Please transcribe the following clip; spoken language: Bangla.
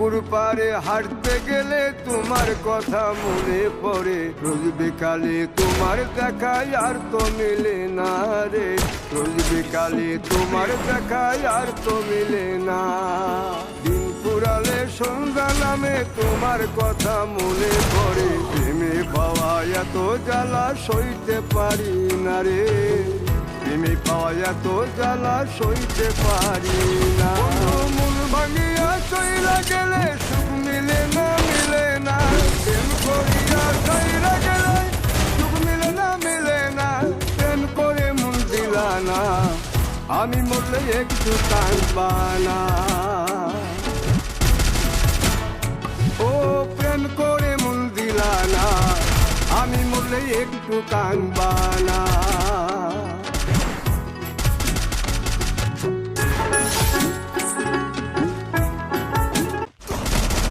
পুকুর পাড়ে হাঁটতে গেলে তোমার কথা মনে পড়ে, রোজ বিকালে তোমার দেখায় আর তো মিলে না রে, রোজ বিকালে তোমার দেখায় আর তো মিলে না। দিন পুরালে সন্ধ্যা নামে তোমার কথা মনে পড়ে, প্রেমে পাওয়া এত জ্বালা সইতে পারি না রে, প্রেমে পাওয়া এত জ্বালা সইতে পারি না। মন ভাঙিয়া চইলা গেলে সুখ মিলে না, মিলে না, প্রেম করিয়া চইলা গেলে সুখ মিলে না, মিলে না, প্রেম করে মন দিলা না, আমি মরলে একটু কাঁদবা না। ও প্রেম করে মন দিলা না, আমি মরলে একটু কাঁদবা না।